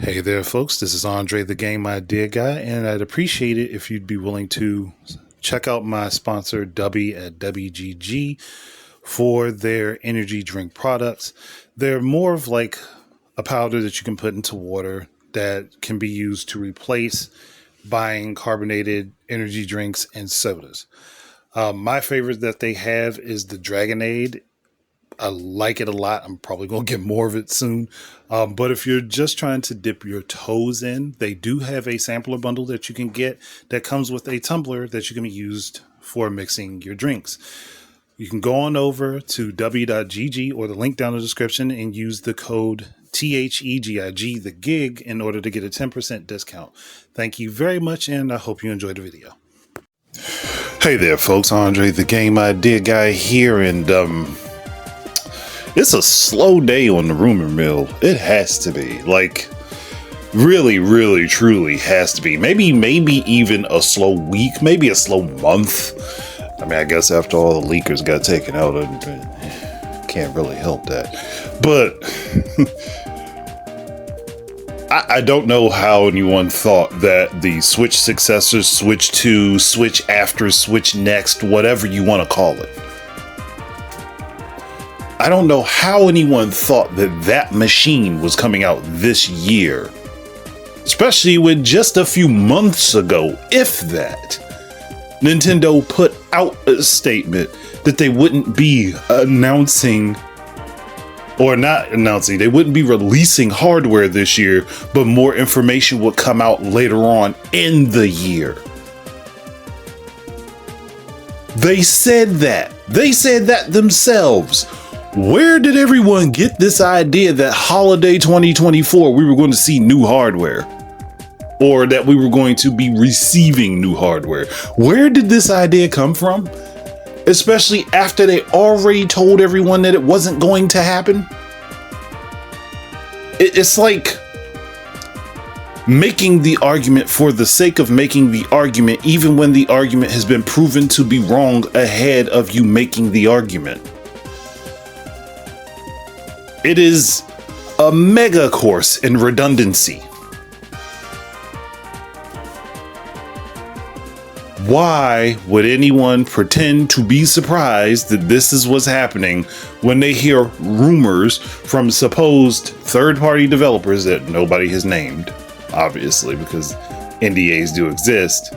Hey there, folks. This is Andre, the Game Idea Guy, and I'd appreciate it if you'd be willing to check out my sponsor, Dubby at G.I.G, for their energy drink products. They're more of like a powder that you can put into water that can be used to replace buying carbonated energy drinks and sodas. My favorite that they have is the Dragonade. I like it a lot. I'm probably going to get more of it soon. But if you're just trying to dip your toes in, they do have a sampler bundle that you can get that comes with a tumbler that you can use for mixing your drinks. You can go on over to w.gg or the link down in the description and use the code THEGIG, the gig, in order to get a 10% discount. Thank you very much, and I hope you enjoyed the video. Hey there, folks. Andre, the Game Idea Guy here, and it's a slow day on the rumor mill. It has to be. Like, really, really, truly has to be. Maybe even a slow week. Maybe a slow month. I mean, I guess after all the leakers got taken out, I can't really help that. But I don't know how anyone thought that the Switch Successor, Switch 2, Switch After, Switch Next, whatever you want to call it. I don't know how anyone thought that that machine was coming out this year, especially when just a few months ago, if that, Nintendo put out a statement that they wouldn't be announcing, or not announcing, they wouldn't be releasing hardware this year, but more information would come out later on in the year. They said that. They said that themselves. Where did everyone get this idea that holiday 2024 we were going to see new hardware? Or that we were going to be receiving new hardware? Where did this idea come from? Especially after they already told everyone that it wasn't going to happen? It's like making the argument for the sake of making the argument, even when the argument has been proven to be wrong ahead of you making the argument. It is a mega course in redundancy. Why would anyone pretend to be surprised that this is what's happening when they hear rumors from supposed third-party developers that nobody has named, obviously, because NDAs do exist.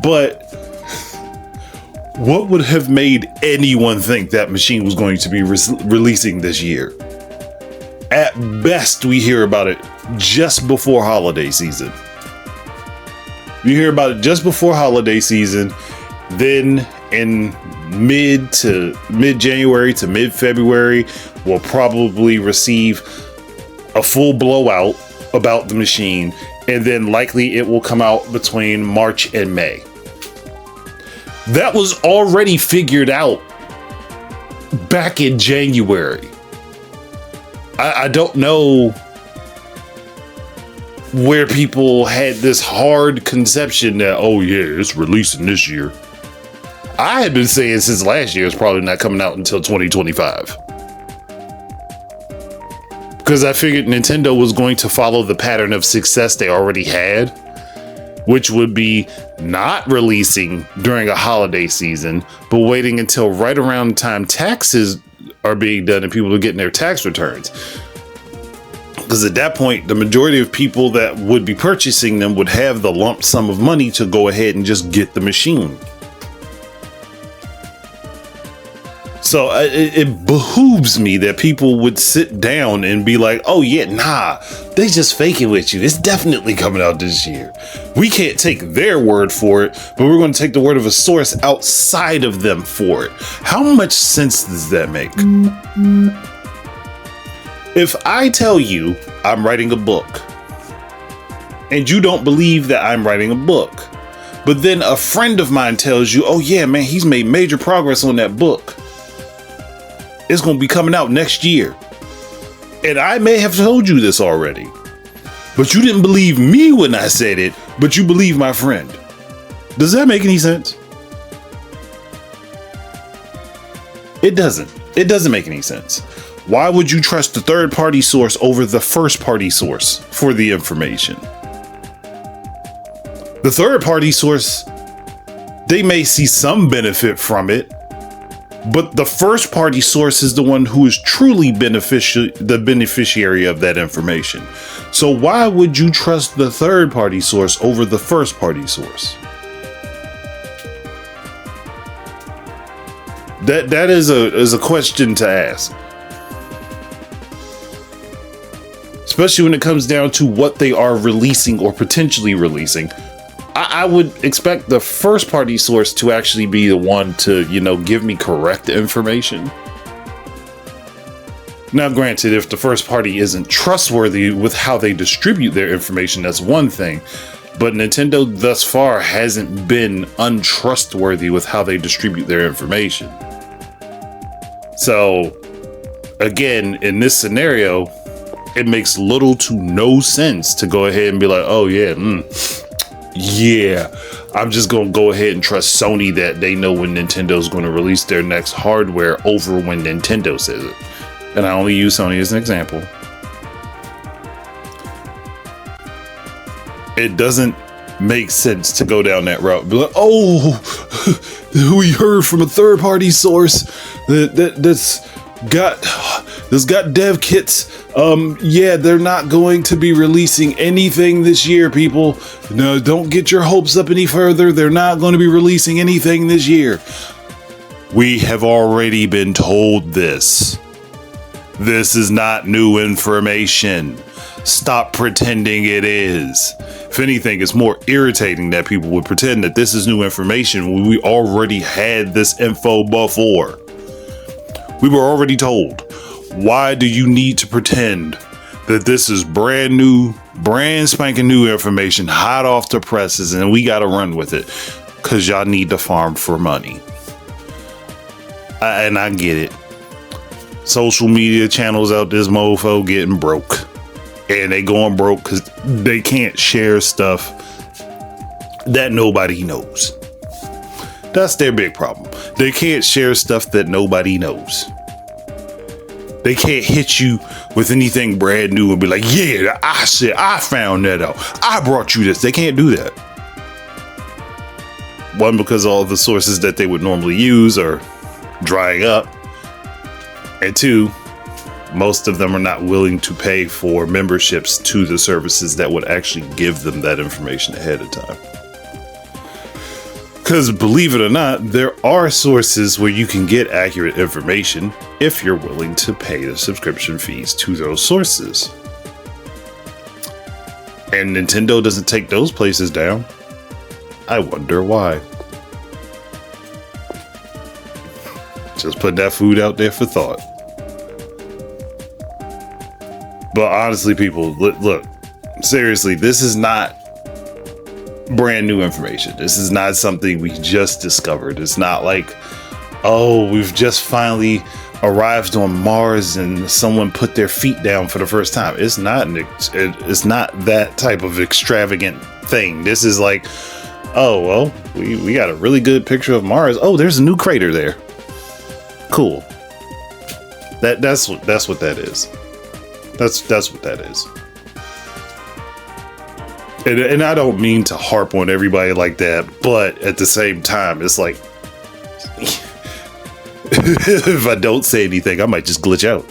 But what would have made anyone think that machine was going to be releasing this year? At best, we hear about it just before holiday season. You hear about it just before holiday season, then in mid-January to mid-February, we'll probably receive a full blowout about the machine, and then likely it will come out between March and May. That was already figured out back in January. I don't know where people had this hard conception that, oh yeah, it's releasing this year. I had been saying since last year it's probably not coming out until 2025. Because I figured Nintendo was going to follow the pattern of success they already had, which would be not releasing during a holiday season, but waiting until right around the time taxes are being done and people are getting their tax returns. Because at that point, the majority of people that would be purchasing them would have the lump sum of money to go ahead and just get the machine. So it behooves me that people would sit down and be like, oh yeah, nah, they just faking with you. It's definitely coming out this year. We can't take their word for it, but we're going to take the word of a source outside of them for it. How much sense does that make? If I tell you I'm writing a book and you don't believe that I'm writing a book, but then a friend of mine tells you, oh yeah, man, he's made major progress on that book. It's going to be coming out next year. And I may have told you this already, but you didn't believe me when I said it, but you believe my friend. Does that make any sense? It doesn't. It doesn't make any sense. Why would you trust the third party source over the first party source for the information? The third party source, they may see some benefit from it, but the first party source is the one who is truly the beneficiary of that information. So why would you trust the third party source over the first party source? That is a question to ask. Especially when it comes down to what they are releasing or potentially releasing. I would expect the first party source to actually be the one to, give me correct information. Now, granted, if the first party isn't trustworthy with how they distribute their information, that's one thing. But Nintendo thus far hasn't been untrustworthy with how they distribute their information. So, again, in this scenario, it makes little to no sense to go ahead and be like, oh yeah, I'm just gonna go ahead and trust Sony that they know when Nintendo's going to release their next hardware over when Nintendo says it. And I only use Sony as an example. It doesn't make sense to go down that route. Be like, oh, we heard from a third party source that's got dev kits. They're not going to be releasing anything this year, people. No, don't get your hopes up any further. They're not going to be releasing anything this year. We have already been told this. This is not new information. Stop pretending it is. If anything, it's more irritating that people would pretend that this is new information when we already had this info before. We were already told. Why do you need to pretend that this is brand spanking new information, hot off the presses, and we got to run with it? Because y'all need to farm for money. And I get it. Social media channels out this mofo getting broke. And they going broke because they can't share stuff that nobody knows. That's their big problem. They can't share stuff that nobody knows. They can't hit you with anything brand new and be like, yeah, I found that out. I brought you this. They can't do that. One, because all the sources that they would normally use are drying up. And two, most of them are not willing to pay for memberships to the services that would actually give them that information ahead of time. Because believe it or not, there are sources where you can get accurate information if you're willing to pay the subscription fees to those sources. And Nintendo doesn't take those places down. I wonder why. Just put that food out there for thought. But honestly, people, look, seriously, this is not brand new information. This is not something we just discovered. It's not like, oh, we've just finally arrived on Mars and someone put their feet down for the first time. It's not that type of extravagant thing. This is like, oh, well, we got a really good picture of Mars. Oh, there's a new crater there. Cool. That's what that is. That's what that is. And I don't mean to harp on everybody like that, but at the same time, it's like, if I don't say anything, I might just glitch out.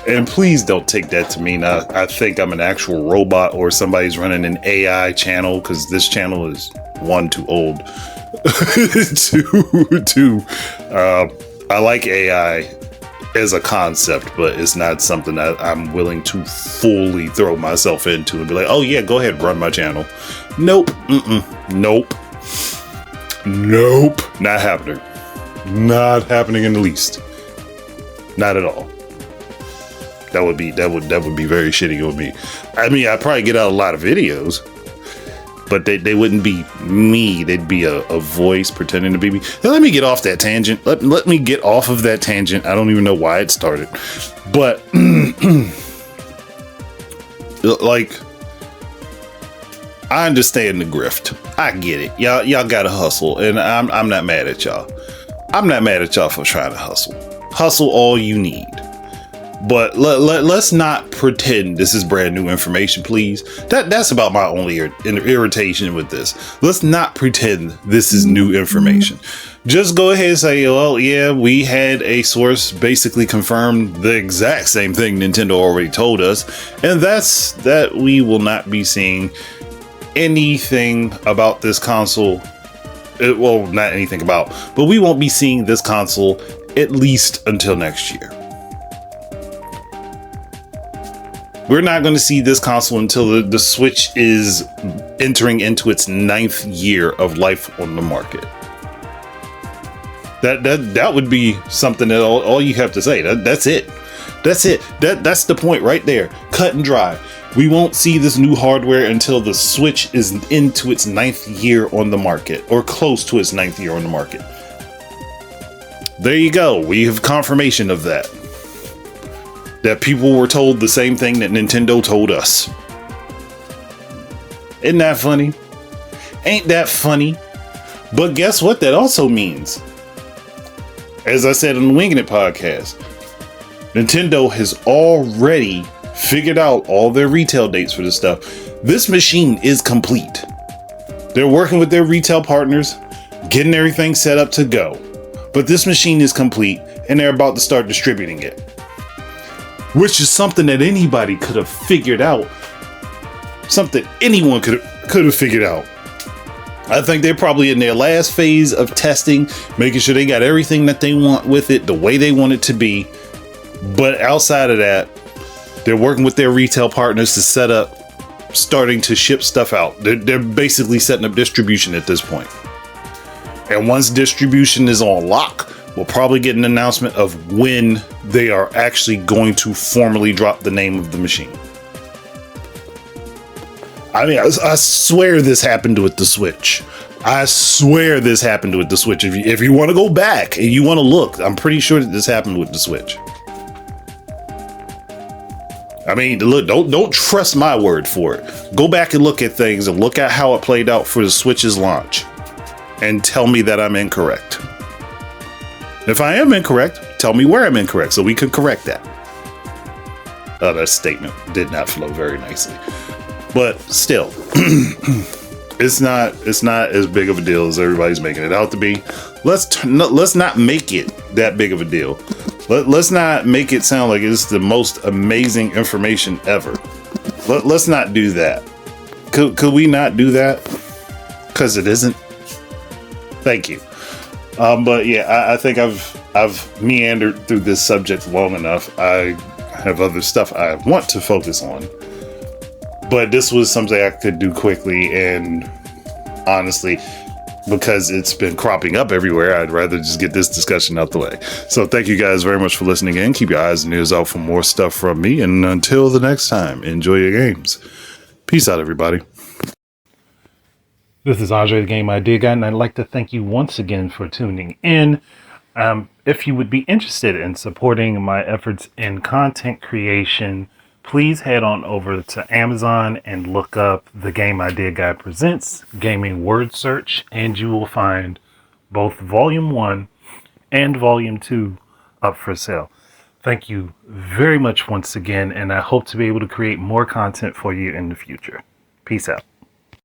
And please don't take that to mean I think I'm an actual robot or somebody's running an AI channel, because this channel is one, too old. two, I like AI as a concept, but it's not something that I'm willing to fully throw myself into and be like, oh yeah, go ahead, run my channel. Nope. Nope. Not happening. Not happening in the least. Not at all. That would be very shitty of me. I mean, I'd probably get out a lot of videos, but they wouldn't be me. They'd be a voice pretending to be me. Now, let me get off that tangent. Let me get off of that tangent. I don't even know why it started. But, like, I understand the grift. I get it. Y'all gotta hustle. And I'm not mad at y'all. I'm not mad at y'all for trying to hustle. Hustle all you need. But let's not pretend this is brand new information, please. That's about my only irritation with this. Let's not pretend this is new information. Just go ahead and say, well, yeah, we had a source basically confirm the exact same thing Nintendo already told us. And that's that we will not be seeing anything about this console. Well, not anything about, but we won't be seeing this console at least until next year. We're not going to see this console until the Switch is entering into its 9th year of life on the market. That would be something that all you have to say. That's it. That's it. That's the point right there. Cut and dry. We won't see this new hardware until the Switch is into its 9th year on the market, or close to its 9th year on the market. There you go. We have confirmation of that. That people were told the same thing that Nintendo told us. Isn't that funny? Ain't that funny? But guess what that also means? As I said on the Winging It podcast, Nintendo has already figured out all their retail dates for this stuff. This machine is complete. They're working with their retail partners, getting everything set up to go. But this machine is complete, and they're about to start distributing it. Which is something that anybody could have figured out. Something anyone could have figured out. I think they're probably in their last phase of testing, making sure they got everything that they want with it, the way they want it to be. But outside of that, they're working with their retail partners to set up, starting to ship stuff out. They're basically setting up distribution at this point. And once distribution is on lock, we'll probably get an announcement of when they are actually going to formally drop the name of the machine. I mean, I swear this happened with the Switch. I swear this happened with the Switch. If you want to go back and you want to look, I'm pretty sure that this happened with the Switch. I mean, look, don't trust my word for it. Go back and look at things and look at how it played out for the Switch's launch and tell me that I'm incorrect. If I am incorrect, tell me where I'm incorrect so we can correct that. Oh, that statement did not flow very nicely. But still, it's not as big of a deal as everybody's making it out to be. Let's not make it that big of a deal. Let's not make it sound like it's the most amazing information ever. Let's not do that. Could we not do that? Because it isn't. Thank you. But yeah, I think I've meandered through this subject long enough. I have other stuff I want to focus on. But this was something I could do quickly, and honestly, because it's been cropping up everywhere, I'd rather just get this discussion out the way. So thank you guys very much for listening in. Keep your eyes and ears out for more stuff from me. And until the next time, enjoy your games. Peace out, everybody. This is Andre the Game Idea Guy, and I'd like to thank you once again for tuning in. If you would be interested in supporting my efforts in content creation, please head on over to Amazon and look up The Game Idea Guy Presents Gaming Word Search, and you will find both Volume 1 and Volume 2 up for sale. Thank you very much once again, and I hope to be able to create more content for you in the future. Peace out.